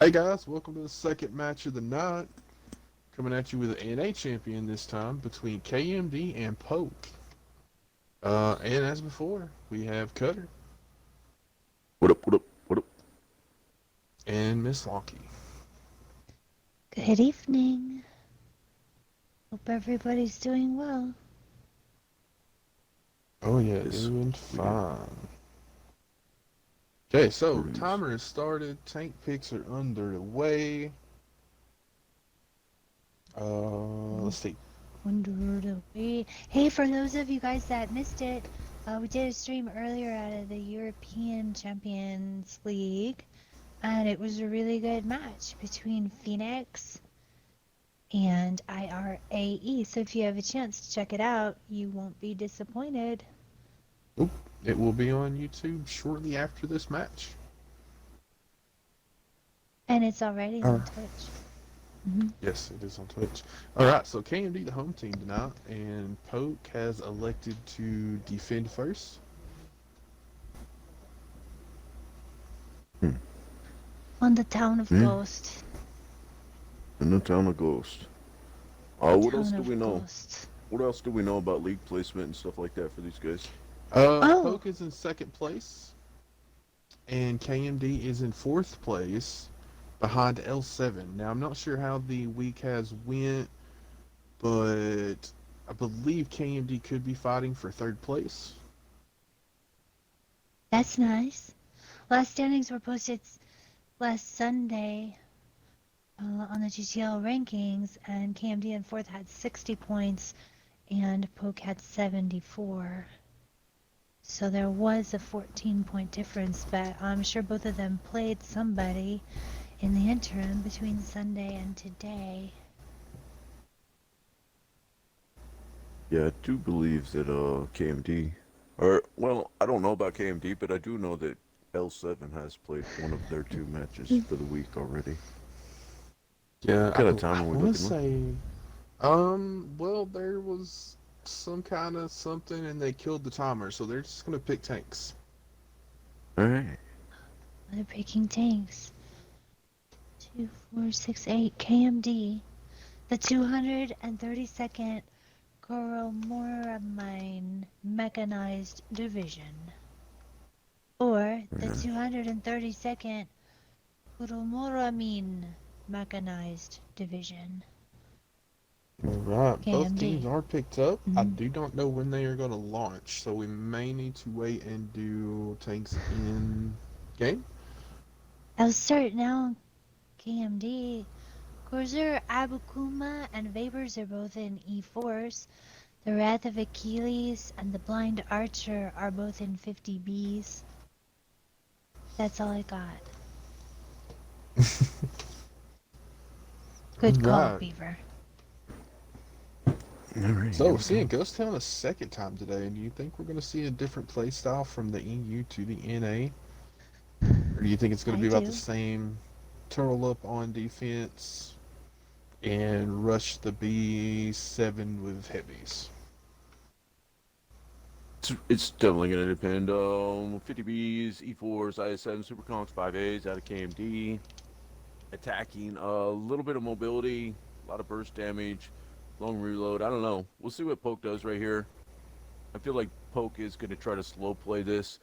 Hey guys, welcome to the second match of the night. Coming at you with an NA champion this time between KMD and Poke. And as before, we have Cutter What up, what up, what up? and Miss Lonky. Good evening. Hope everybody's doing well. Oh yeah, Yes, doing we do. fine. Okay, so Cruise. timer has started. Tank picks are underway. Let's see. Hey, for those of you guys that missed it, we did a stream earlier out of the European Champions League, and it was a really good match between Phoenix and IRAE. So if you have a chance to check it out, you won't be disappointed. It will be on YouTube shortly after this match. And it's already on Twitch. Yes, it is on Twitch. Alright, so KMD the home team tonight, and Poke has elected to defend first. On the town of Ghost. In the town of Ghost. What else do we know? Ghost. What else do we know about league placement and stuff like that for these guys? Poke is in second place, and KMD is in fourth place, behind L7. Now, I'm not sure how the week has went, but I believe KMD could be fighting for third place. That's nice. Last standings were posted last Sunday on the GTL rankings, and KMD in fourth had 60 points, and Poke had 74. So there was a 14-point difference, but I'm sure both of them played somebody in the interim between Sunday and today. Yeah, I do believe that KMD, or well, I don't know about KMD, but I do know that L7 has played one of their two matches for the week already. Yeah, What kind of time are we looking say, well, there was some kind of something, and they killed the timer, so they're just gonna pick tanks. Alright. They're picking tanks. 2, 4, 6, 8. KMD, the 232nd Goromoramine Mechanized Division, or the 232nd Goromoramine Mechanized Division. Alright, both KMD. teams are picked up. I do not know when they are going to launch, so we may need to wait and do tanks in game. I'll start now. KMD. Corsair, Abukuma, and Vapors are both in E4s. The Wrath of Achilles and the Blind Archer are both in 50Bs. That's all I got. Good call, Right. Beaver. Alright. So we're seeing Ghost Town a second time today, and do you think we're going to see a different play style from the EU to the NA? Or do you think it's going to be about the same, turtle up on defense and rush the B7 with heavies? It's definitely going to depend on 50Bs, E4s, IS7, Super Conks, 5As out of KMD. Attacking, a little bit of mobility, a lot of burst damage, long reload. I don't know. We'll see what Poke does right here. I feel like Poke is going to try to slow play this.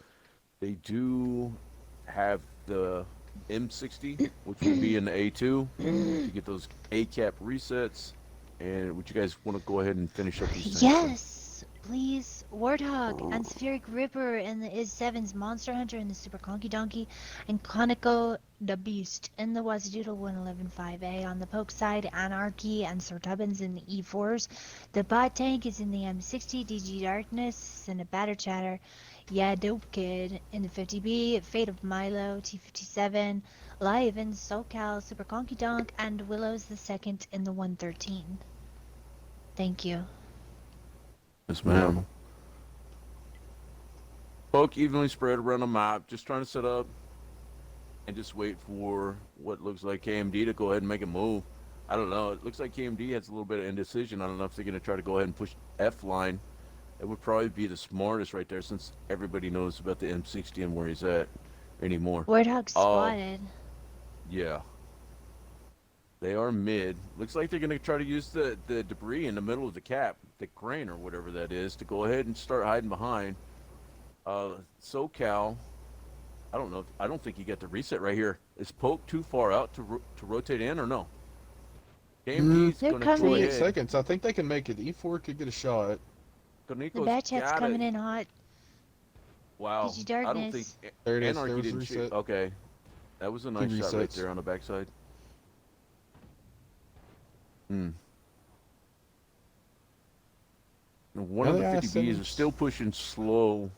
They do have the M60, which would be in the A2, to get those A-cap resets. And would you guys want to go ahead and finish up these things? Yes, please. Warthog and Spheric Ripper in the Is7's Monster Hunter in the Super Conky Donkey, and Conoco the Beast in the Wazadoodle 1115A. On the Poke side, Anarchy and Sir Tubbins in the E4s. The bot tank is in the M60, DG Darkness and a Batter Chatter. Yeah, Dope Kid in the 50B, Fate of Milo, T57, Live in SoCal, Super Conky Donk, and Willows the Second in the 113. Thank you. Yes, ma'am. Poke evenly spread around the map, just trying to set up and just wait for what looks like KMD to go ahead and make a move. I don't know. It looks like KMD has a little bit of indecision. I don't know if they're going to try to go ahead and push F line. It would probably be the smartest right there, since everybody knows about the M60 and where he's at anymore. Warthog spotted. Yeah. They are mid. Looks like they're going to try to use the debris in the middle of the cap, the crane or whatever that is, to go ahead and start hiding behind. SoCal, I don't know. I don't think you get the reset right here. Is Poke too far out to rotate in or no? KMD's They're going to go coming. 28 ahead. seconds. I think they can make it. E4 could get a shot. The Kaniko's bad chat's got coming it. in hot. Wow. PG I don't think Darkness. There it is. Anarchy There was a didn't shoot. reset. Okay. That was a Two nice shot right resets. there on the backside. Hmm. One of the Now the 50Bs are I-7s. still pushing slow.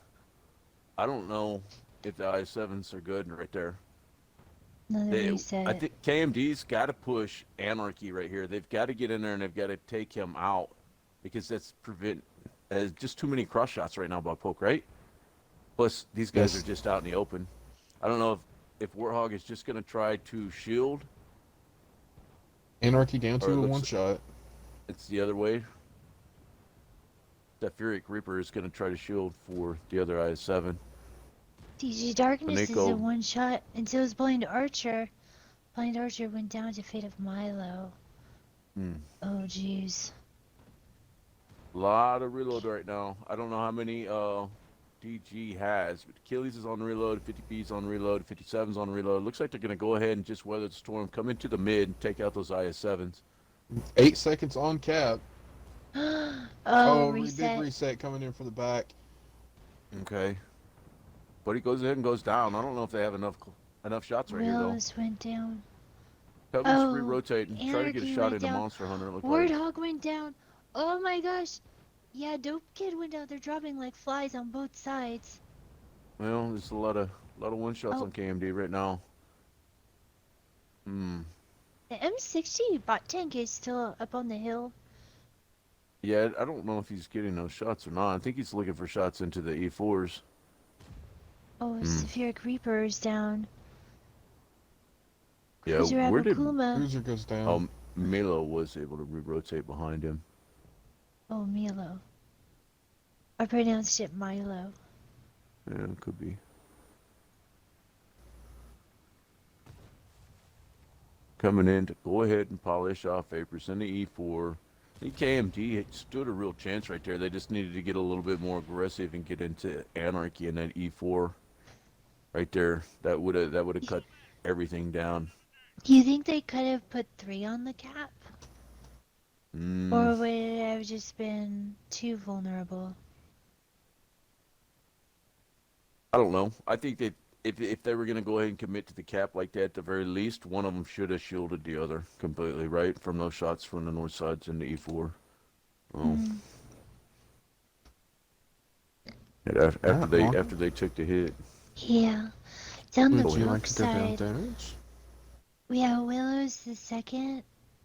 I don't know if the I7s are good right there. Another I reset. think KMD's got to push Anarchy right here. They've got to get in there and they've got to take him out because that's just too many cross shots right now by Poke, right? Plus, these guys Yes. are just out in the open. I don't know if Warthog is just going to try to shield Anarchy down or to a one shot. it's the other way. That Furic Reaper is going to try to shield for the other I7. PG Darkness is a Nico. one shot, and so is Blind Archer. Blind Archer went down to Fate of Milo. Hmm. Oh, jeez. A lot of reload right now. I don't know how many DG has, but Achilles is on reload, 50B's on reload, 57's on reload. Looks like they're going to go ahead and just weather the storm, come into the mid, and take out those IS-7s. 8 seconds on cap. Oh, Big reset. reset coming in from the back. Okay. But he goes ahead and goes down. I don't know if they have enough shots right here, though. Willis went down. Cubby's Oh, re-rotating. Try to get a Anarchy shot went into down. Monster Hunter, it looked like. Warthog went down. Oh my gosh. Yeah, Dope Kid went down. They're dropping like flies on both sides. Well, there's a lot of one-shots Oh. on KMD right now. Hmm. The M60 bot tank is still up on the hill. Yeah, I don't know if he's getting those shots or not. I think he's looking for shots into the E4s. Oh, Sephiric Reaper is down. Yeah, Cruiser where did Abakuma. Cruiser goes down. Milo was able to re-rotate behind him. Oh, Milo. I pronounced it Milo. Yeah, it could be. Coming in to go ahead and polish off Apris in the E4. I think KMD stood a real chance right there. They just needed to get a little bit more aggressive and get into Anarchy in that E4 right there. That would have cut everything down. Do you think they could have put 3 on the cap? Or would it have just been too vulnerable? I don't know. I think that if they were going to go ahead and commit to the cap like that, at the very least, one of them should have shielded the other completely, right? From those shots from the north sides into E4. Oh. After they took the hit. Yeah. Down the Would you like top to go down side, damage? we have Willows the second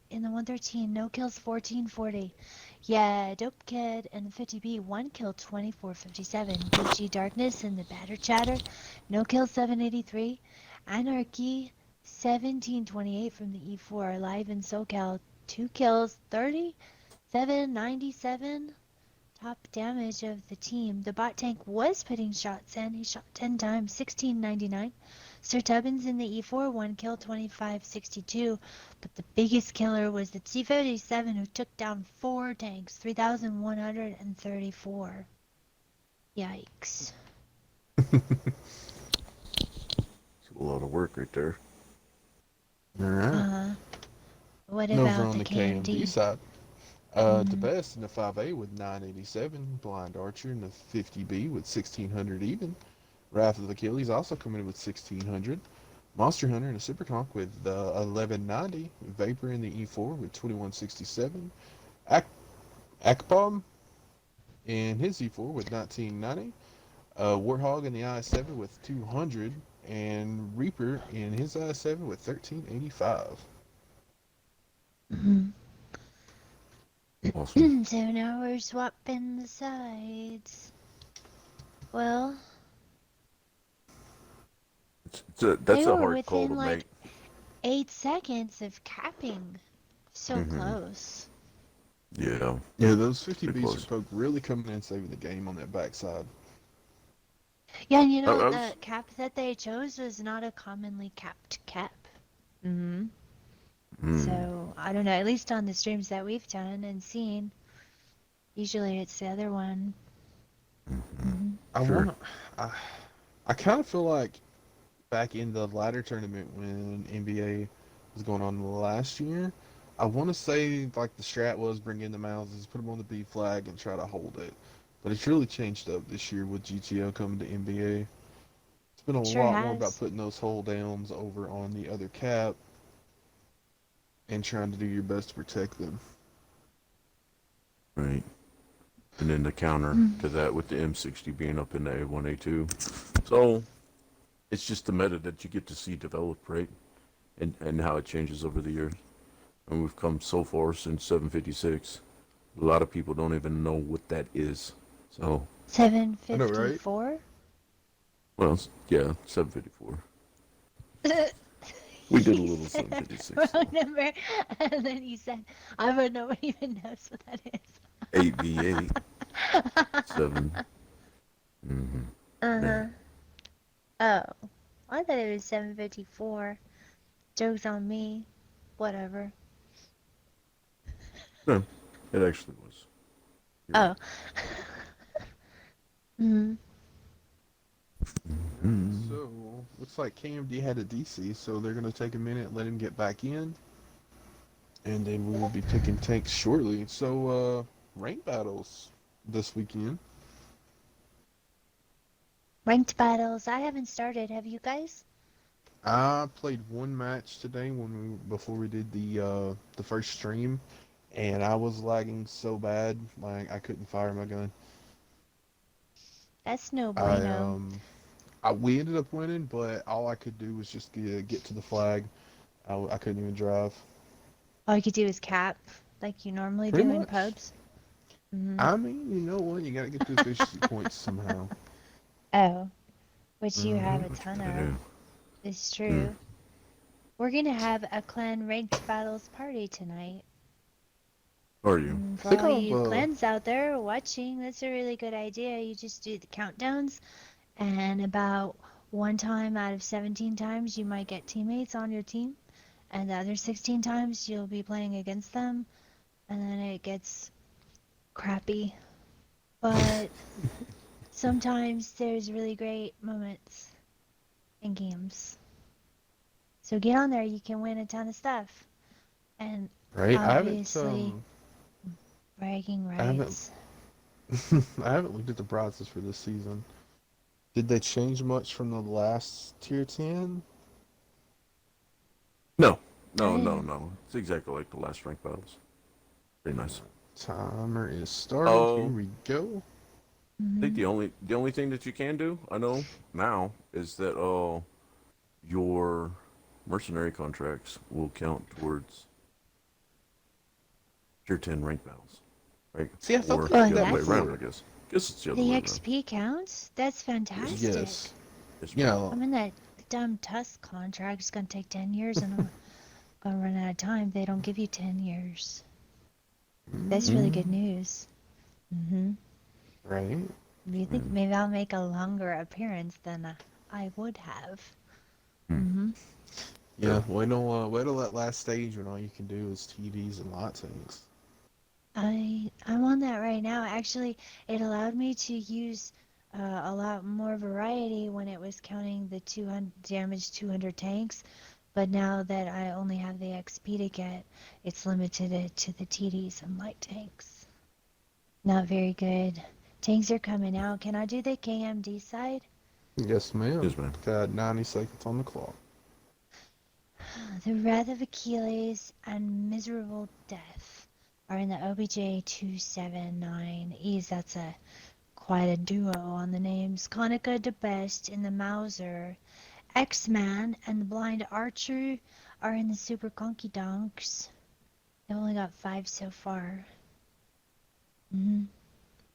in the 113. No kills 1440. Yeah, Dope Kid and the 50B, 1 kill 2457. PG Darkness and the Batter Chatter, no kill 783. Anarchy 1728 from the E4, live in SoCal, 2 kills 3797. Top damage of the team. The bot tank was putting shots in. He shot 10 times, 1699. Sir Tubbins in the E4, 1 kill, 2562. But the biggest killer was the T-57 who took down 4 tanks, 3,134. Yikes. It's a lot of work right there. Alright. What Over about on the the KMD KMD? side. The best in the 5A with 987. Blind Archer in the 50B with 1600 even. Wrath of Achilles also coming in with 1600. Monster Hunter in the Super Conk with 1190. Vapor in the E4 with 2167. Akbom in his E4 with 1990. Warthog in the I7 with 200. And Reaper in his I7 with 1385. Awesome. So now we're swapping the sides. Well, That's they a were hard call within to like make. 8 seconds of capping. So close. Yeah. Yeah, those Pretty 50Bs close. are Poke really coming in and saving the game on that backside. Yeah, and you know, I the was- cap that they chose was not a commonly capped cap. So I don't know. At least on the streams that we've done and seen, usually it's the other one. Mm-hmm. I Sure. want. I, I kind of feel like back in the ladder tournament when NBA was going on last year. I want to say like the strat was bring in the Mouses, put them on the B flag, and try to hold it. But it's really changed up this year with GTL coming to NBA. It's been a Sure lot more about has. putting those hold downs over on the other cap and trying to do your best to protect them. Right. And then the counter Mm. to that with the M60 being up in the A1, A2. So it's just the meta that you get to see develop, right? And how it changes over the years. And we've come so far since 756. A lot of people don't even know what that is. So, I know, right? 754? well, yeah, 754. We did a He little said 756. wrong So. number, and then he said, "I would nobody even knows what that is." 8v8, 7. Mm-hmm. Uh-huh. Man. Oh, I thought it was 754. Joke's on me. Whatever. No, it actually was. You're right. Oh. Hmm. Mm-hmm. So looks like KMD had a DC, so they're gonna take a minute, let him get back in, and then we will be picking tanks shortly. So rank battles this weekend. Ranked battles. I haven't started. Have you guys? I played one match today before we did the first stream, and I was lagging so bad, like I couldn't fire my gun. That's no I bueno. we ended up winning, but all I could do was just get to the flag. I couldn't even drive. All you could do is cap, like you normally Pretty do in much. pubs. Hmm. I mean, you know what? You gotta get the efficiency points somehow. Oh, which you have Mm-hmm. a What ton you gotta of. do? It's Mm. true. We're gonna have a clan ranked battles party tonight. Are you? I For think all I've you clans out there watching, that's a really good idea. You just do the countdowns, and about one time out of 17 times, you might get teammates on your team, and the other 16 times, you'll be playing against them, and then it gets crappy. But sometimes there's really great moments in games. So get on there, you can win a ton of stuff. And right. obviously, bragging I haven't rights. I haven't looked at the prizes for this season. Did they change much from the last tier 10? No, I no, no, didn't. no. It's exactly like the last rank battles. Very nice. Timer is started. Here Oh, we go. I think Hmm. the only thing that you can do, I know now, is that your mercenary contracts will count towards tier 10 rank battles, right? See, I thought Or they Oh, did and the that other way that's around, I before. guess. Guess it's the other the way around. XP counts? That's Yes, Yes. fantastic. yes, ma'am. Yeah. I mean, that dumb Tusk contract is going to take 10 years and I'm going to run out of time. They don't give you 10 years. That's really good Mm, news. Hmm. Right. You think man. maybe I'll make a longer appearance than I would have. Hmm. Hmm. Yeah. Wait till that last stage when all you can do is TDs and lot tanks. I'm on that right now. Actually, it allowed me to use a lot more variety when it was counting the 200 damage 200 tanks, but now that I only have the XP to get, it's limited it to the TDs and light tanks. Not very good. Tanks are coming out. Can I do the KMD side? Yes, ma'am. Yes, ma'am. Got 90 seconds on the clock. The Wrath of Achilles and Miserable Death are in the OBJ 279Es. That's a quite a duo on the names. Konica de Best in the Mauser. X-Man and the Blind Archer are in the Super Conky Donks. I've only got 5 so far. Hmm.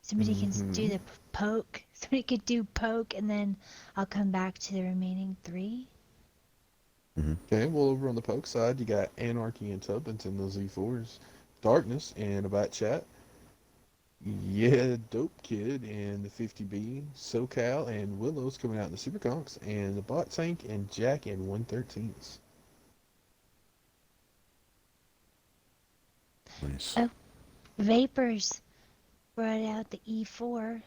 Somebody can do Mm-hmm. the poke. Somebody could do poke, and then I'll come back to the remaining 3. Mm-hmm. Okay, well, over on the poke side, you got Anarchy and Tuppence in those Z4s. Darkness and a bat chat. Yeah, Dope Kid and the 50B. SoCal and Willow's coming out in the Super Conks. And the Bot Tank and Jack in 113s. Nice. Oh. Vapors brought out the E4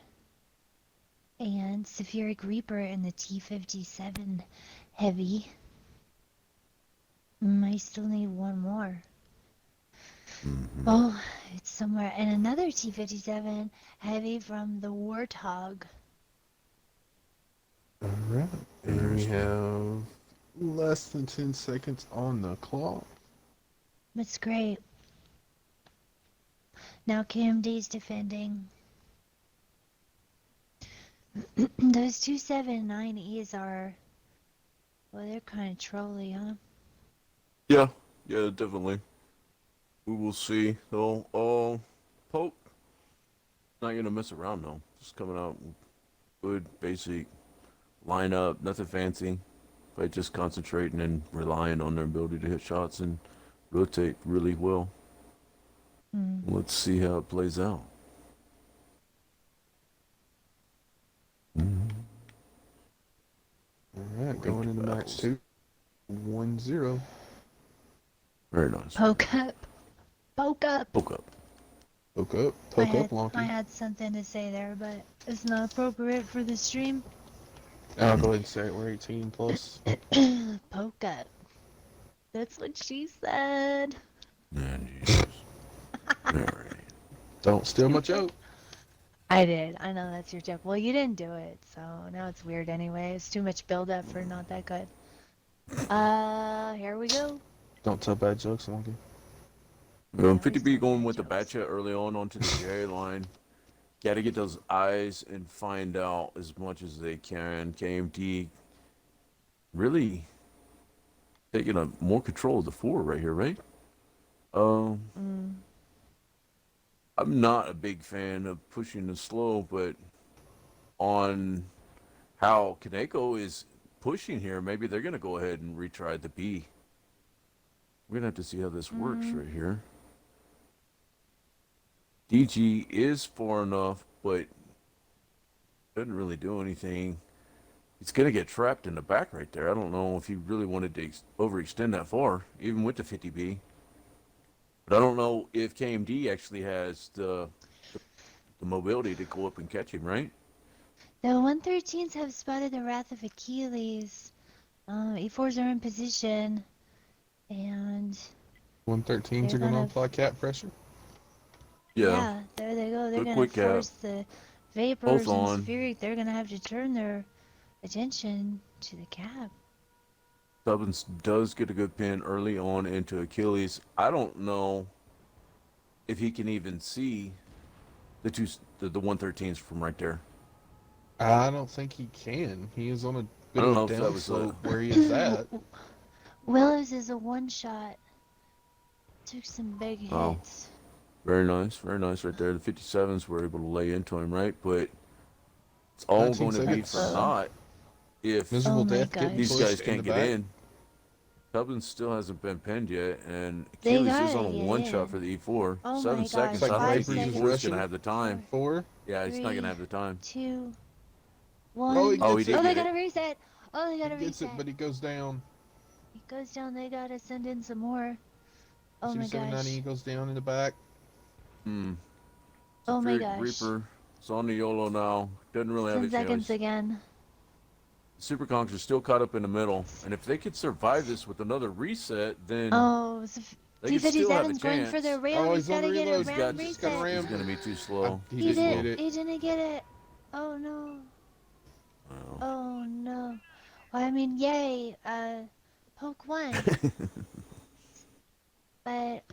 and Sulfuric Reaper in the T57 heavy. I still need one more. Oh, it's somewhere. And another T57 heavy from the Warthog. Alright. And we have less than 10 seconds on the clock. That's great. Now KMD's defending. Those 279Es are, well, they're kind of trolly, huh? Yeah, definitely. We will see. So, Poke, not gonna mess around though. Just coming out with good basic lineup, nothing fancy. But just concentrating and relying on their ability to hit shots and rotate really well. Let's see how it plays out. Alright, going into match 2. 1-0. Very nice. Poke up. Poke up. Poke up. Poke up. Poke up, I Lonky. had something to say there, but it's not appropriate for the stream. I'll go ahead and say it. We're 18 plus. Poke up. That's what she said. Man, Jesus. Alright. Don't steal my joke. I did. I know that's your joke. Well, you didn't do it, so now it's weird anyway. It's too much build-up for not that good. Here we go. Don't tell bad jokes, Lonky. 50B going with the Batcha early on onto the J line. Got to get those eyes and find out as much as they can. KMD really taking a more control of the 4 right here, right? I'm not a big fan of pushing the slow, but on how Kaneko is pushing here, maybe they're going to go ahead and retry the B. We're going to have to see how this works right here. DG is far enough, but doesn't really do anything. He's going to get trapped in the back right there. I don't know if he really wanted to overextend that far, even with the 50B. But I don't know if KMD actually has the mobility to go up and catch him, right? The 113s have spotted the Wrath of Achilles. E4s are in position, and 113s are going to apply cap pressure. yeah, there they go. They're going to force the Vapors and Spheric. They're going to have to turn their attention to the cap. Stubbins does get a good pin early on into Achilles. I don't know if he can even see the 113s from right there. I don't think he can. He is on a bit of a down slope where he is at. Willows is a one-shot. Took some big hits. Very nice right there. The 57s were able to lay into him, right? But it's all going to be for naught if these guys can't get in. Tubbins still hasn't been pinned yet, and Achilles is on a one-shot for the E4. 7 seconds. I don't think the E4 is going to have the time. 4? Yeah, he's not going to have the time. 2, 1. He did they got to reset. They got to reset. Gets it, but he goes down. He goes down. They got to send in some more. Oh my gosh. 790 goes down in the back. Oh my gosh. Reaper is on the YOLO now. Doesn't really have a chance. 10 seconds again. Super Conks are still caught up in the middle, and if they could survive this with another reset, then they could still have a chance. Going for the ram. He's got to get a ram reset. He's going to be too slow. He didn't get it. Oh no. Oh no. Well, I mean, yay. Poke won. But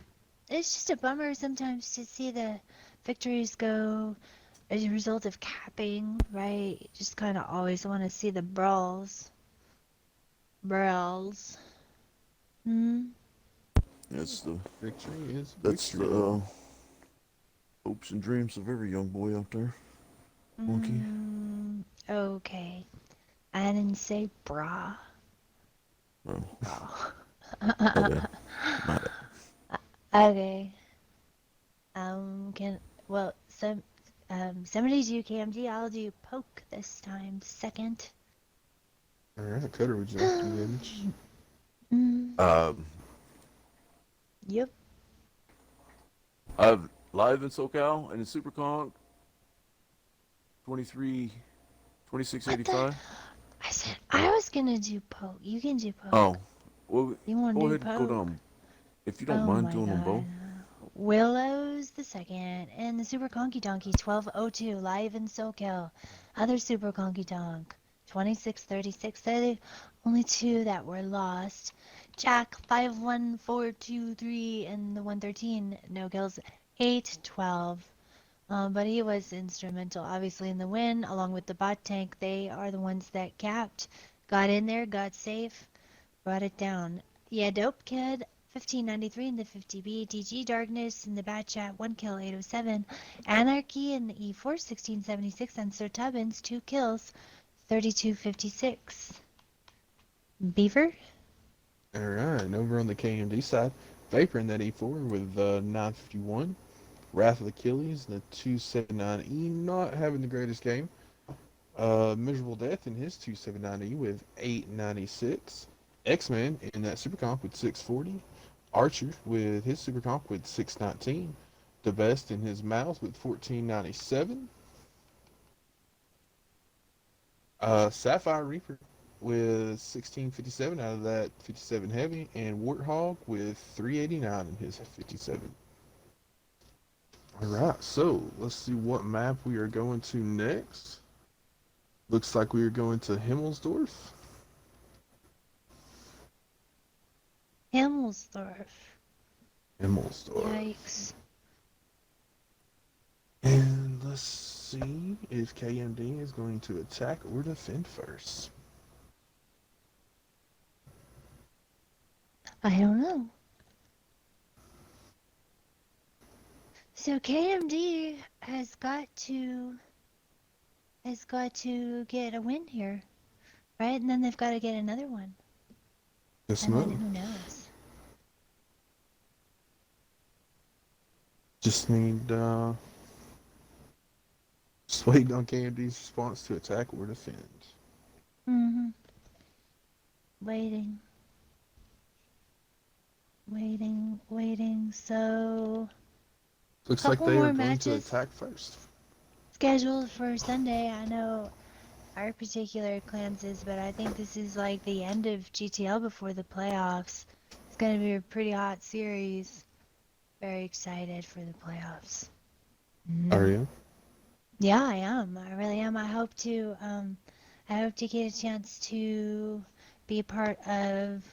it's just a bummer sometimes to see the victories go as a result of capping, right? You just kind of always want to see the brawls. That's the victory. That's the hopes and dreams of every young boy out there. Monkey. Okay. I didn't say bra. Oh. My bad. Okay. Somebody do KMD. I'll do poke this time. Second. Alright, a cutter would you like to damage? Yep. I've live in SoCal and in Super Conk 23 What the? 2685. I said I was gonna do poke. You can do poke. Oh, well, You want go to do ahead and go poke? down if you don't Oh mind my doing them god. both. Willows the second and the Super Conky Donkey 1202 live in SoCal. Other Super Conky Donk 2636. They're the only two that were lost. Jack 51423 and the 113 no kills 812. But he was instrumental, obviously, in the win, along with the bot tank. They are the ones that capped, got in there, got safe, brought it down. Yeah, Dope Kid, 1593 in the 50B, DG Darkness in the Bat Chat, 1 kill, 807. Anarchy in the E4, 1676, and Sir Tubbins, 2 kills, 3256. Beaver? All right, and over on the KMD side, Vapor in that E4 with 951. Wrath of Achilles, the 279E, not having the greatest game. Miserable Death in his 279E with 896. X-Man in that Super Comp with 640. Archer with his Super Comp with 619. The Best in his Mouth with 1497. Sapphire Reaper with 1657 out of that 57 heavy. And Warthog with 389 in his 57. Alright, so let's see what map we are going to next. Looks like we are going to Himmelsdorf. Himmelsdorf. Himmelsdorf. Yikes. And let's see if KMD is going to attack or defend first. I don't know. So KMD has got to get a win here, right? And then they've got to get another one. Yes, And then ma'am. who knows? Just need just waiting on KMD's response to attack or defend. Mm-hmm. Waiting. So, Looks like couple they are more going to matches attack first. scheduled for Sunday. I know our particular clans is, but I think this is like the end of GTL before the playoffs. It's gonna be a pretty hot series. Very excited for the playoffs. Are Mm. you? Yeah, I am. I really am. I hope to get a chance to be a part of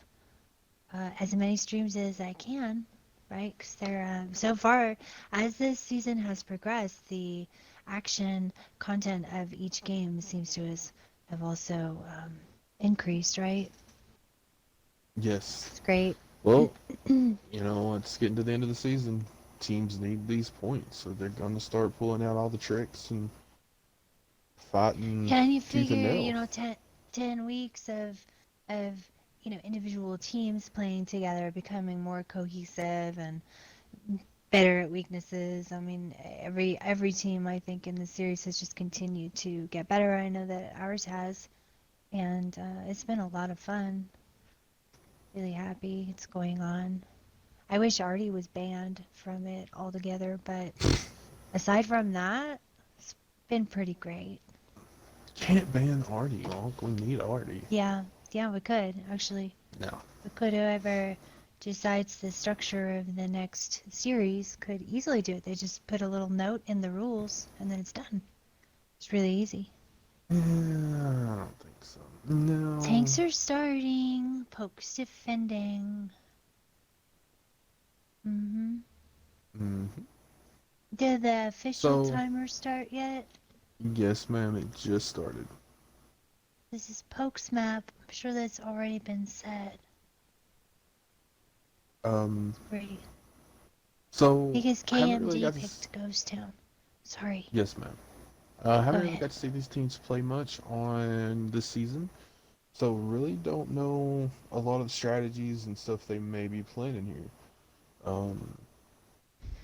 as many streams as I can, right? Because they're so far as this season has progressed, the action content of each game seems to have also increased, right? Yes. It's great. Well, it's getting to the end of the season. Teams need these points, so they're going to start pulling out all the tricks and fighting Yeah, and you tooth and figure, nail. 10 weeks of individual teams playing together, becoming more cohesive and better at weaknesses. I mean, every team I think in the series has just continued to get better. I know that ours has, and it's been a lot of fun. Really happy it's going on. I wish Artie was banned from it altogether, but aside from that, it's been pretty great. Can't ban Artie, Onk. We need Artie. Yeah, yeah, we could actually. No. We could, whoever decides the structure of the next series could easily do it. They just put a little note in the rules and then it's done. It's really easy. Yeah, I don't think so. No. Tanks are starting. Poke's defending. Mm-hmm. Mm-hmm. Did the official So, timer start yet? yes, ma'am, it just started. This is Poke's map. I'm sure that's already been said. Um, Great. so, Because I haven't really KMD got to... picked Ghost Town. Sorry. Yes, ma'am. Go Haven't really ahead. got to see these teams play much on this season, so really don't know a lot of the strategies and stuff they may be planning here.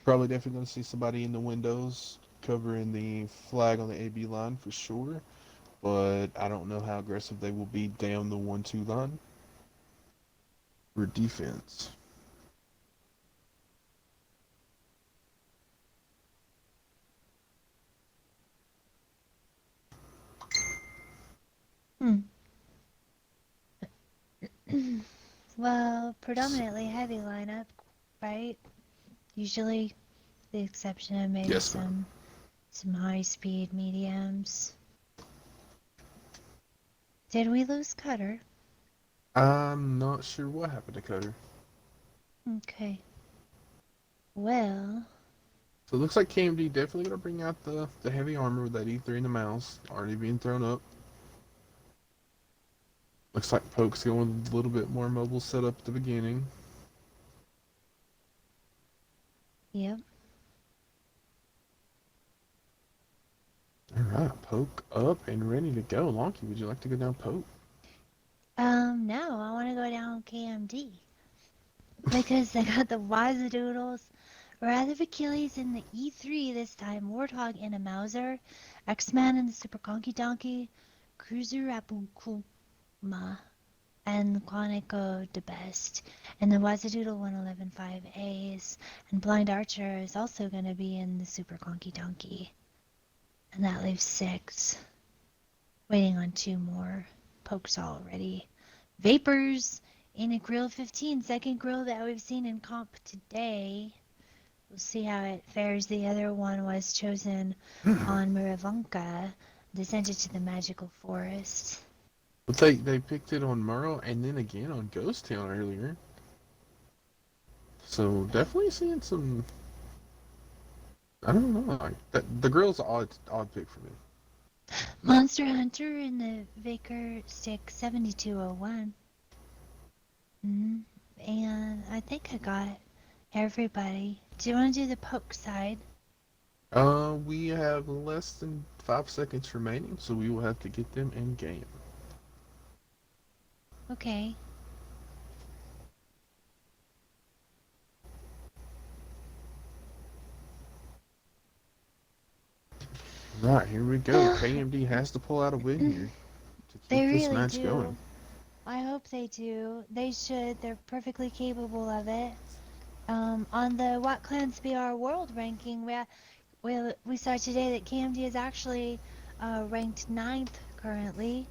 Probably definitely going to see somebody in the windows covering the flag on the AB line for sure, but I don't know how aggressive they will be down the 1-2 line for defense. Hmm. Well, predominantly heavy lineup, right? Usually, the exception of maybe Yes, ma'am. some high speed mediums. Did we lose Cutter? I'm not sure what happened to Cutter. Okay. Well, So it looks like KMD definitely gonna bring out the heavy armor with that E3 and the mouse already being thrown up. Looks like Poke's going with a little bit more mobile setup at the beginning. yep. Alright, Poke up and ready to go. Lonky, would you like to go down Poke? No, I want to go down KMD. Because they got the Wazadoodles, Wrath of Achilles in the E3 this time, Warthog in a Mauser, X-Man in the Super Conky Donkey, Cruiser Apukuma, and Quantico the best. And the Wazadoodle 1115As. And Blind Archer is also going to be in the Super Conky Donkey. And that leaves 6. Waiting on 2 more. Pokes already. Vapors in a Grill 15, second grill that we've seen in comp today. We'll see how it fares. The other one was chosen on Muravanka, descended to the magical forest. But they picked it on Murrow and then again on Ghost Town earlier. So definitely seeing some. I don't know. Like that, the grill's an odd pick for me. Monster Hunter in the Vicar Stick 7201. And I think I got everybody. Do you want to do the poke side? We have less than 5 seconds remaining, so we will have to get them in game. Okay. Right, here we go. Well, KMD has to pull out a win here to they keep this really match going. do. I hope they do. They should. They're perfectly capable of it. On the WOT Clans BR World ranking, we saw today that KMD is actually ranked 9th currently.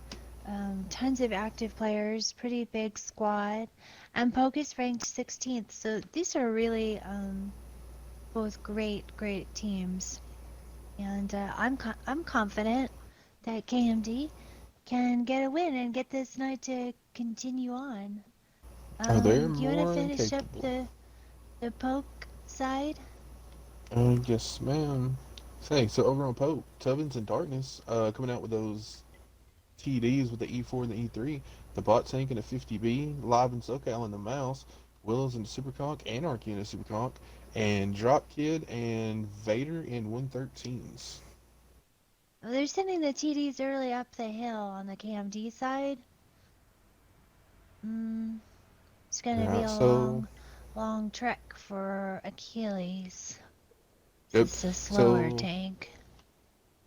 Tons of active players, pretty big squad, and Poke is ranked 16th. So these are really both great teams, and I'm confident that KMD can get a win and get this night to continue on. Oh, they're You want to more than finish up capable. the Poke side? Yes, ma'am. So over on Pope, Tubbins and Darkness, coming out with those TDs with the E4 and the E3, the bot tank and a 50B, Live and SoCal and the mouse, Willows and the Superconk, Anarchy and the Superconk, and Drop Kid and Vader in 113s. Well, they're sending the TDs early up the hill on the KMD side. It's gonna be Alright, a so long trek for Achilles. yep. It's a slower So tank.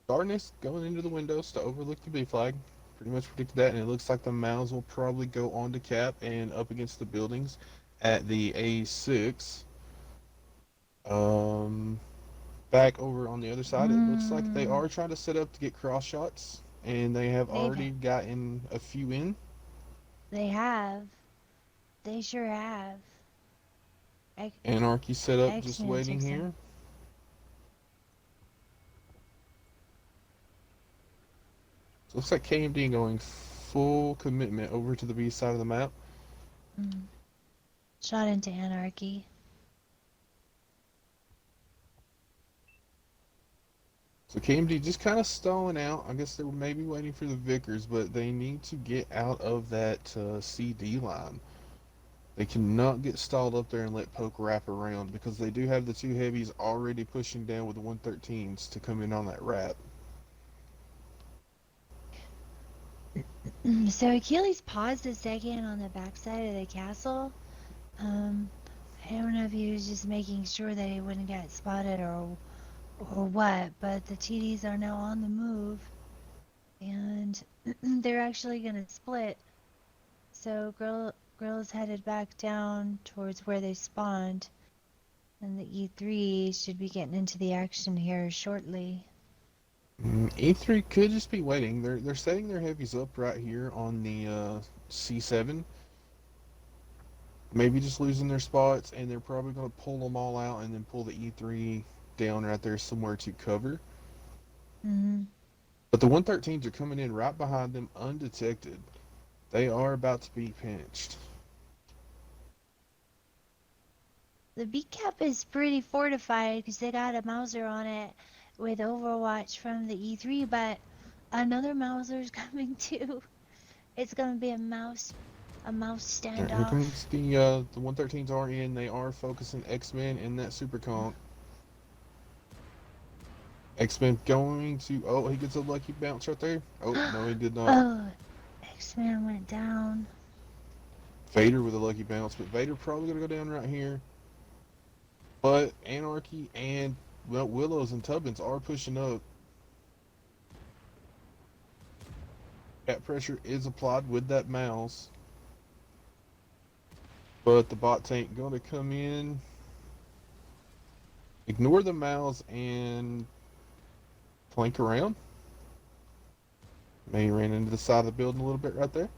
Darkness going into the windows to overlook the B flag. Pretty much predicted that, and it looks like the Mounds will probably go on to cap and up against the buildings at the A6. Um, Back over on the other side, it looks like they Mm, are trying to set up to get cross shots, and they have they've already gotten a few in. they have. They sure have. Anarchy set up, just Excellent waiting took some. here. So it looks like KMD going full commitment over to the B side of the map. Mm, shot into Anarchy. So KMD just kind of stalling out. I guess they were maybe waiting for the Vickers, but they need to get out of that CD line. They cannot get stalled up there and let Poke wrap around because they do have the two heavies already pushing down with the 113s to come in on that wrap. So Achilles paused a second on the backside of the castle. Um, I don't know if he was just making sure that he wouldn't get spotted or what, but the TDs are now on the move, and they're actually gonna split. So Grill is headed back down towards where they spawned, and the E3 should be getting into the action here shortly. E3 could just be waiting. They're setting their heavies up right here on the C7. Maybe just losing their spots, and they're probably going to pull them all out and then pull the E3 down right there somewhere to cover. Mm-hmm. But the 113s are coming in right behind them undetected. They are about to be pinched. The B cap is pretty fortified because they got a Mauser on it with Overwatch from the E3, but another Mauser's coming too. It's gonna be a mouse All right, here standoff. comes the 113s are in. They are focusing X-Men in that super conk. X-Men going to, oh, he gets a lucky bounce right there. Oh, no, he did not. Oh, X-Man went down. Vader with a lucky bounce, but Vader probably going to go down right here. But Anarchy and, well, Willows and Tubbins are pushing up. That pressure is applied with that mouse. But the bot tank going to come in, ignore the mouse, and flank around. May ran into the side of the building a little bit right there.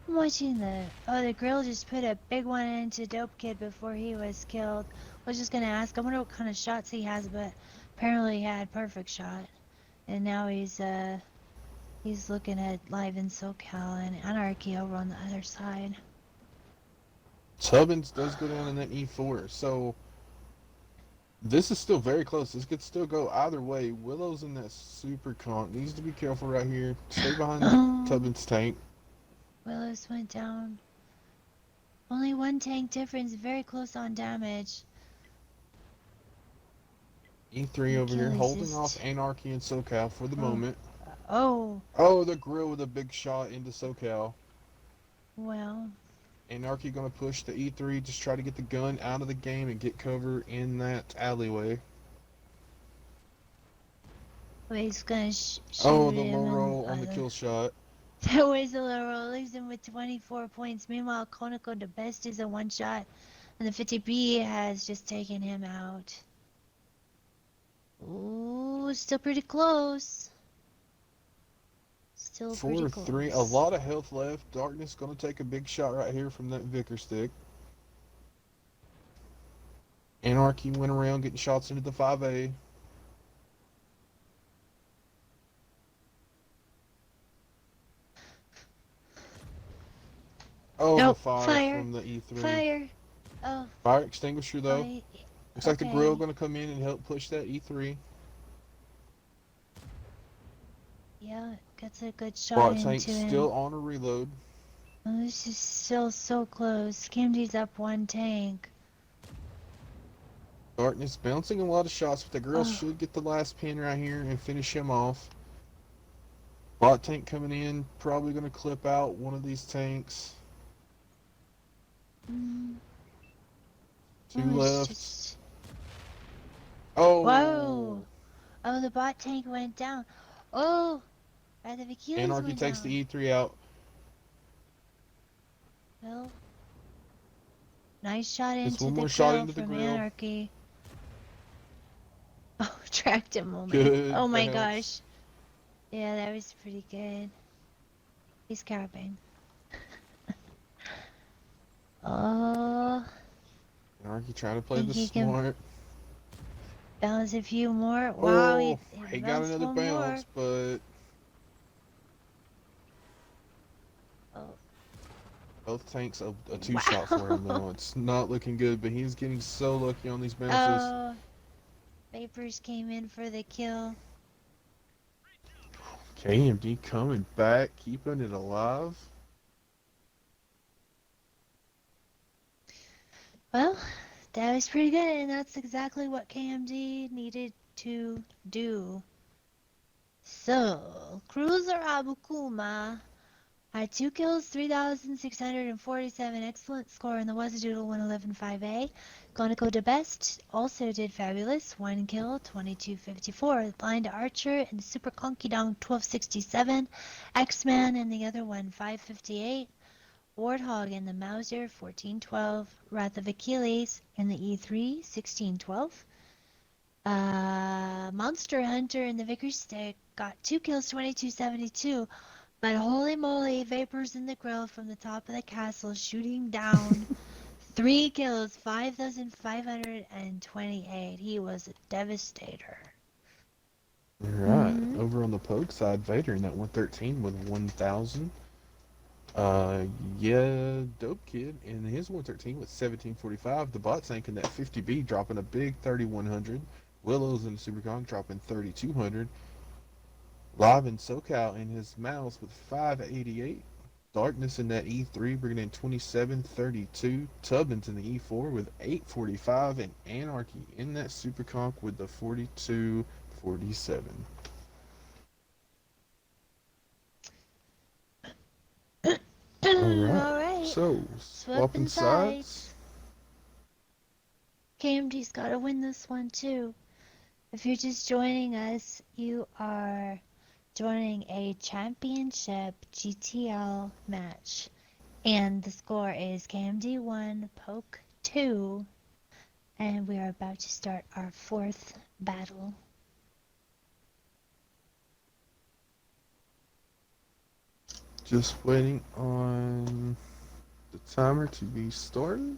I'm watching the grill just put a big one into Dope Kid before he was killed. I was just gonna ask, I wonder what kind of shots he has, but apparently he had perfect shot. And now he's looking at live in SoCal and Anarchy over on the other side. Tubbins does go down in that E4, so this is still very close. This could still go either way. Willow's in that super conk. Needs to be careful right here. Stay behind that Tubbins tank. Willis went down. Only one tank difference, very close on damage. E3 over here Achilles holding is off Anarchy and SoCal for the moment. Oh, Oh, the grill with a big shot into SoCal. well. Anarchy going to push the E3, just try to get the gun out of the game and get cover in that alleyway. Wait, he's gonna shoot Oh, the him low and roll on the kill shot. That was a low roll, leaves him with 24 points. Meanwhile, Konako the best is a one shot, and the 50B has just taken him out. Ooh, still pretty close. Still pretty 4-3, a close. lot of health left. Darkness going to take a big shot right here from that Vicker stick. Anarchy went around getting shots into the 5A. Oh, the Nope, fire from the E3. fire. Oh, Fire extinguisher though. I, Looks like the grill okay. going to come in and help push that E3. Yeah, gets a good shot Bot into tank him. still on a reload. Oh, this is still so close. KMD's up one tank. Darkness bouncing a lot of shots, but the girl Oh. should get the last pin right here and finish him off. Bot tank coming in, probably going to clip out one of these tanks. Two left. Just... Oh! Whoa! Oh, the bot tank went down. Oh! The Achilles Anarchy went takes down. the E3 out. Well, nice shot Just into one the more shot grill into the from grill. Anarchy. Oh, tracked him moment. Good Oh my bounce. gosh. Yeah, that was pretty good. He's capping. Oh, Anarchy trying to play think the he can smart. bounce a few more. Wow, Oh, he got bounced another one bounce, but more. both tanks a two-shot for him though. It's not looking good, but he's getting so lucky on these bounces. Oh, Vapors came in for the kill. KMD coming back, keeping it alive. Well, that was pretty good, and that's exactly what KMD needed to do. So, Cruiser Abukuma had 2 kills, 3,647, excellent score in the Wazadoodle 111.5A. Konako de Best also did fabulous, 1 kill, 2254. Blind Archer and Super Conky Dong 1267. X-Man and the other one 558. Warthog and the Mauser 1412. Wrath of Achilles and the E3 1612. Monster Hunter and the Vickers Stick got 2 kills, 2272. But holy moly, vapors in the grill from the top of the castle shooting down. 3 kills, 5,528. He was a devastator. Right. Over on the poke side, Vader in that 113 with 1,000. Yeah, Dope Kid in his 113 with 1745. The bot tank in that 50B dropping a big 3,100. Willows in the Super Kong dropping 3,200. Live in SoCal in his mouse with 588. Darkness in that E3 bringing in 2732. Tubbins in the E4 with 845. And Anarchy in that Super Conk with the 4247. Alright, Alright. so swapping sides. KMD's gotta win this one too. If you're just joining us, you are joining a championship GTL match. And the score is KMD 1, Poke 2. And we are about to start our 4th battle. Just waiting on the timer to be started.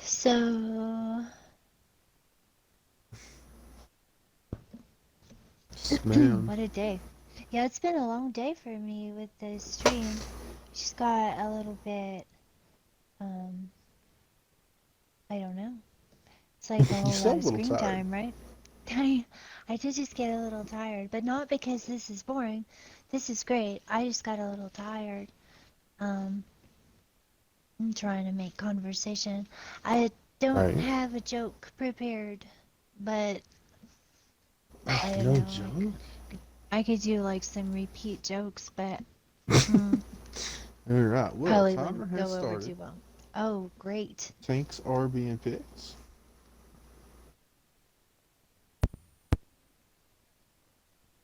So Man. what a day. Yeah, it's been a long day for me with the stream. Just got a little bit, I don't know. It's like a whole lot of screen time, right? I did just get a little tired, but not because this is boring. This is great. I just got a little tired. I'm trying to make conversation. I don't have a joke prepared, but I don't know. Joke? I could do like some repeat jokes, but Alright, well, probably timer wouldn't has go over started. too well. Oh, great. Tanks are being picked.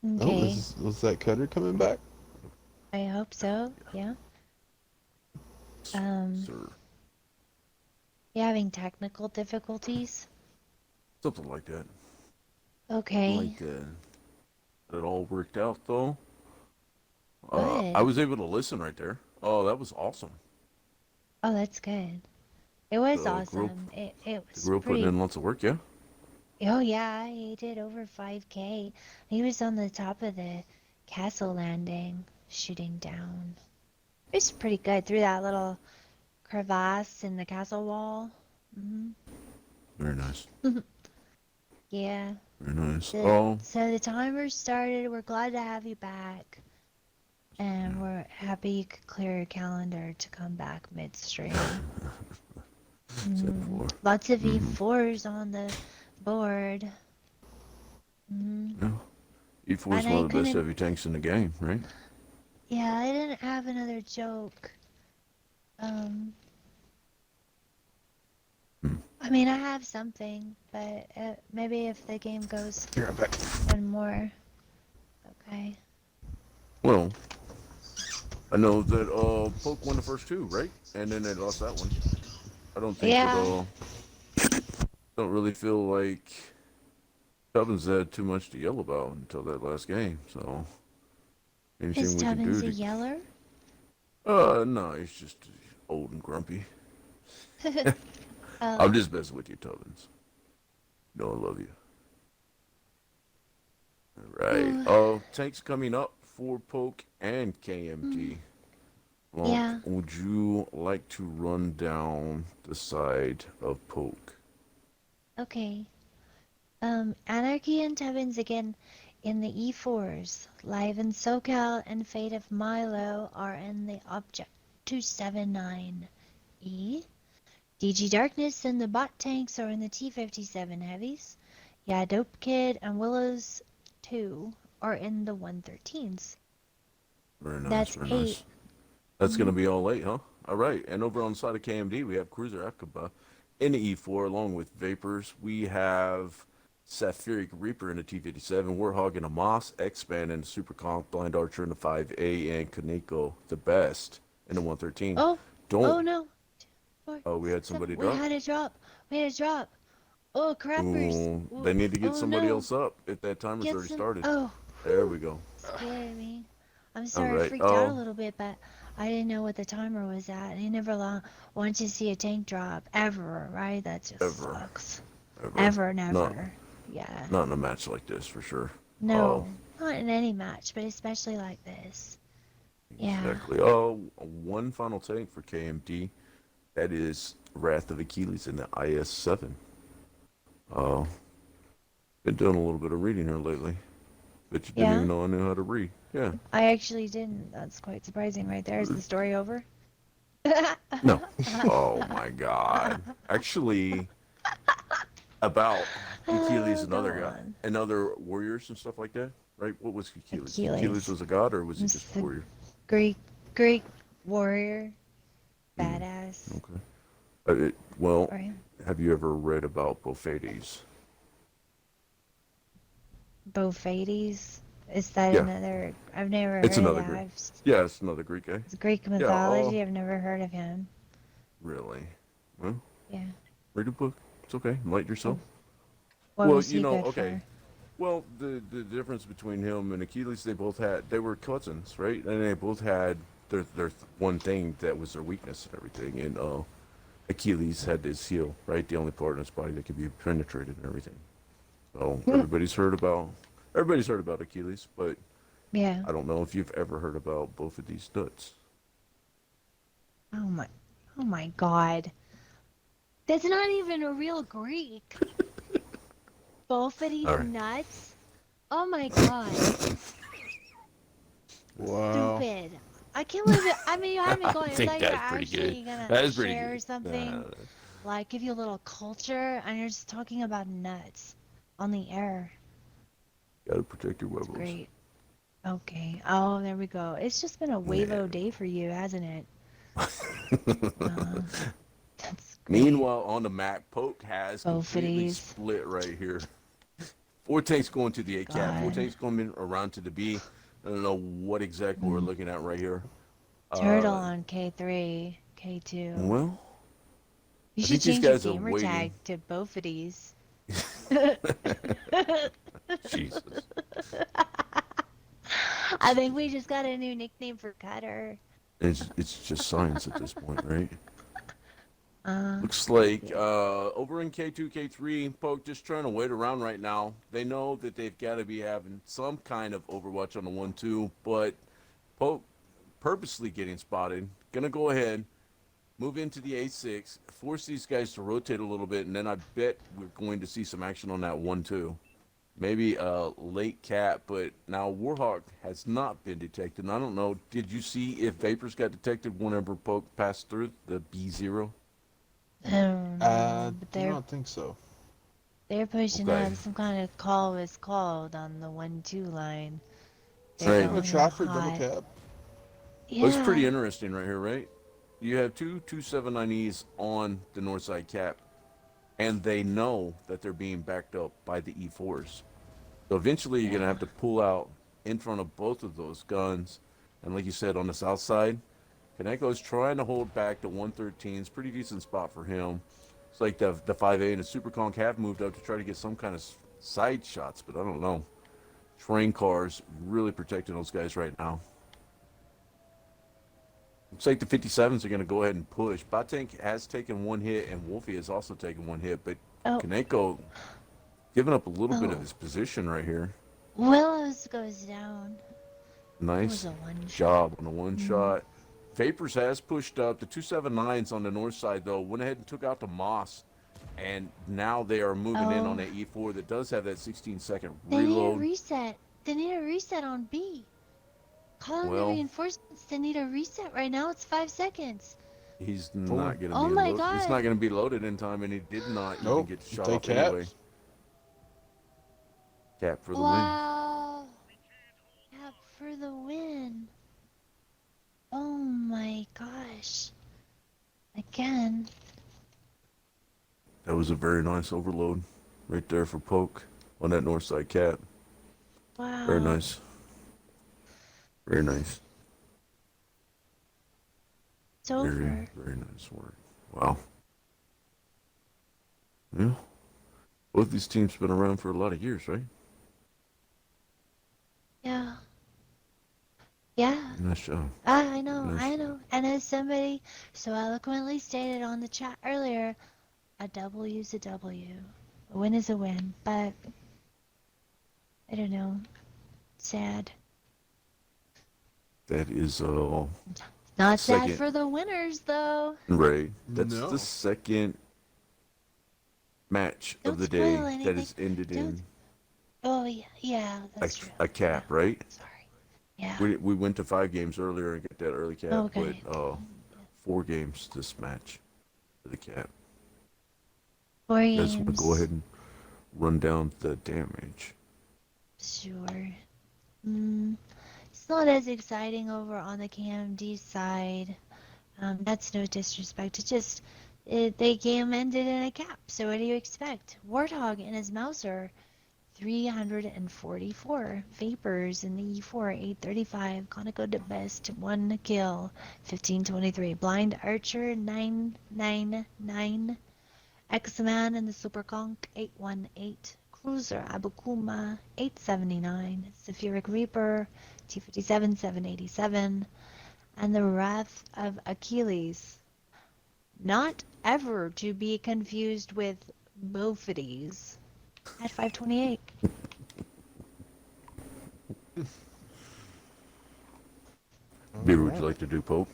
Okay. Oh, was that Cutter coming back? I hope so. Yeah. Sir. You having technical difficulties? Something like that. Okay. Like it all worked out though. Good. I was able to listen right there. Oh, that was awesome. Oh, that's good. It was The awesome. group, It the was girl pretty. putting in lots of work, yeah. Oh yeah, he did over 5K. He was on the top of the castle landing, shooting down. It was pretty good through that little crevasse in the castle wall. Very nice. Yeah. Very nice. So the timer started. We're glad to have you back. And we're happy you could clear your calendar to come back midstream. Lots of E4s on the board. Yeah. E4 is one of the best heavy tanks in the game, right? Yeah, I didn't have another joke. I mean, I have something, but maybe if the game goes one more. Okay. Well, I know that Poke won the first two, right? And then they lost that one. I don't think don't really feel like Tubbins had too much to yell about until that last game. So anything Is we can do Tubbins a yeller? No, he's just old and grumpy. I'm just messing with you, Tubbins. No, I love you. All right. Tanks coming up for Poke and KMD. Well, would you like to run down the side of Poke? Okay. Anarchy and Tubbins again in the E4s. Live in SoCal and Fate of Milo are in the Object 279E. DG Darkness and the bot tanks are in the T57 heavies. Yeah, Dope Kid and Willows 2 are in the 113s. Very nice. That's very 8. Nice. That's going to be all 8, huh? All right. And over on the side of KMD, we have Cruiser Akaba in the E4 along with Vapors. We have Sapphiric Reaper in the T57, Warhog in a Moss, X-Man and Super Conk, Blind Archer in the 5A, and Kaneko the best in the 113. Oh, Don't. oh no. Four, Oh, we had seven. somebody We drop. had a drop. We had a drop. Oh, crappers. Ooh, Ooh, they need to get oh somebody no. else up if that timer's Get already some. started. Oh, There whew. we go. Scared me. I'm All sorry, I right. freaked out a Oh, little bit, but I didn't know what the timer was at. I never want to see a tank drop ever, right? That just ever, sucks. ever. Ever, Not, never. Yeah. not in a match like this for sure. Oh, No, not in any match, but especially like this. Yeah. exactly. Oh, one final tank for KMD. That is Wrath of Achilles in the IS-7. Uh, been doing a little bit of reading here lately. Bet you didn't Yeah? even know I knew how to read. Yeah. I actually didn't. That's quite surprising right there. Is the story over? No. Oh my God. Actually, about Achilles Oh, and go other guy on. and other warriors and stuff like that, right? What was Achilles? Achilles Achilles. was a god, or was he just It's a the warrior? Greek warrior, Mm, badass, okay. Well, right? have you ever read about Bophades? Bophades. Is that Yeah, another? I've never it's heard of another that. Greek. Yeah, it's another Greek guy. It's Greek Yeah. Oh, mythology. I've never heard of him. really? Well, Yeah. read a book. It's okay. Enlighten Oh, yourself. what Well, was he good okay. for? Well, the difference between him and Achilles, they were cousins, right? And they both had their one thing that was their weakness and everything. And Achilles had his heel, right? The only part in his body that could be penetrated and everything. So everybody's heard about Achilles, but Yeah. I don't know if you've ever heard about both of these nuts. Oh my. Oh my God. That's not even a real Greek. Both of these All right. nuts. Oh my God. Wow. Stupid. I can't believe it. I mean, you had me I going. I think thought you were that's pretty good. actually gonna That is pretty share good. something, like give you a little culture, and you're just talking about nuts on the air. Gotta protect your It's huevos. great. Okay. Oh, there we go. It's just been a Yeah. wavo day for you, hasn't it? Uh, that's great. Meanwhile, on the map, Poke has Both of completely these. split right here. Four tanks going to the A cap. Four God. tanks coming around to the B. I don't know what exactly we're Mm. looking at right here. Turtle Uh, on K3, K2. well, You I should think these change your guys are gamer waiting. tag to both of these. Jesus. I think we just got a new nickname for Cutter. It's just science at this point, right? Uh, Looks like yeah. over in K2, K3, Poke just trying to wait around right now. They know that they've got to be having some kind of Overwatch on the 1-2, but Poke purposely getting spotted. Gonna go ahead, move into the A6, force these guys to rotate a little bit, and then I bet we're going to see some action on that 1-2. Maybe a late cap, but now Warhawk has not been detected. And I don't know, did you see if Vapors got detected whenever Poke passed through the B0? I don't I know, but do they're not think so. they're pushing Okay. up. Some kind of call was called on the 1-2 line. They're Right. I'm gonna going try for double hot. cap. Well, it's pretty Yeah. interesting right here, right? You have two 279Es on the north side cap, and they know that they're being backed up by the E4s. So eventually you're going to Yeah. have to pull out in front of both of those guns. And like you said, on the south side, Kaneko's trying to hold back the 113. It's a pretty decent spot for him. It's like the 5A and the Super Conk have moved up to try to get some kind of side shots, but I don't know. Train cars really protecting those guys right now. Looks like the 57s are going to go ahead and push. Botank has taken one hit, and Wolfie has also taken one hit, but Oh. Kaneko giving up a little bit of Oh. his position right here. Willows goes down. It was Nice a one shot. job on the one Mm. shot. Vapors has pushed up. The 279s on the north side, though, went ahead and took out the Moss, and now they are moving in on Oh. that E4 that does have that 16-second They need a reload. reset. They need a reset on B. Calling the Well, reinforcements. They need a reset right now. It's 5 seconds. he's Four. not going to Oh be my loaded. He's God. not going to be loaded in time, and he did not even Nope. get shot They off anyway. capped. Cap for the win. Wow. Cap for the win. Oh my gosh. Again. That was a very nice overload right there for Poke. on that north side cap. Wow. Very nice. Very nice. It's over. Very nice work. Wow. Yeah. Both these teams been around for a lot of years, right? Yeah. Yeah. Nice job. I know, Nice. I know. And as somebody so eloquently stated on the chat earlier, a W's a W. A win is a win, but I don't know. Sad. That is Not sad second. for the winners, though. Right. That's No. the second match Don't of the spoil day anything. that is ended Don't. in Oh, yeah, that's true. a cap, Yeah. right? Sorry. Yeah. We went to 5 games earlier and get that early cap, Okay. but 4 games this match for the cap. 4 You guys want to games. go ahead and run down the damage? Sure. It's not as exciting over on the KMD side. That's no disrespect. It's just the game ended in a cap. So what do you expect? Warthog and his Mauser, 344. Vapors in the E4, 835. Conoco the best, 1 kill, 1523. Blind Archer, 999. X-Man in the Super Conk, 818. Cruiser Abukuma, 879. Sephiric Reaper, T57, 787. And the Wrath of Achilles, not ever to be confused with Bofides, at 528. Beer, would you like to do Pope?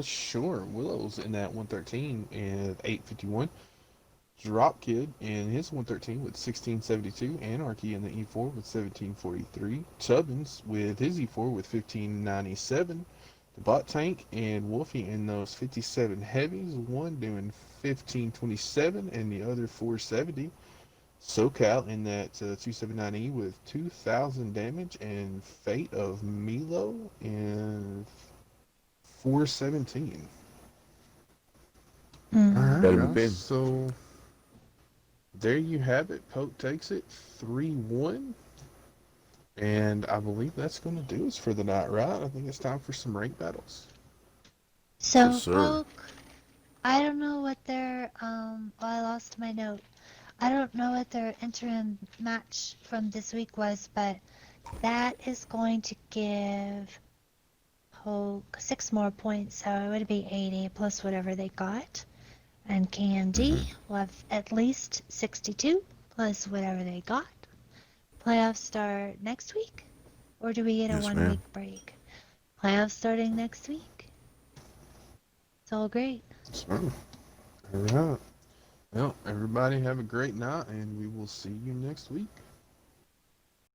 Sure. Willow's in that 113 and 851. Drop Kid in his 113 with 1672. Anarchy in the E4 with 1743. Tubbins with his E4 with 1597. The Bot Tank and Wolfie in those 57 heavies. One doing 1527 and the other 470. SoCal in that 279E with 2000 damage. And Fate of Milo in 417. Got him in Alright, pain. guys. So there you have it. Pope takes it 3-1. And I believe that's going to do us for the night, right? I think it's time for some rank battles. So, Yes, sir. Poke, I don't know what their, I lost my note. I don't know what their interim match from this week was, but that is going to give Poke 6 more points, so it would be 80 plus whatever they got. And KMD will have at least 62 plus whatever they got. Playoffs start next week? Or do we get a Yes, 1 ma'am. week break? Playoffs starting next week. It's all great. So, all right. Well, everybody have a great night, and we will see you next week.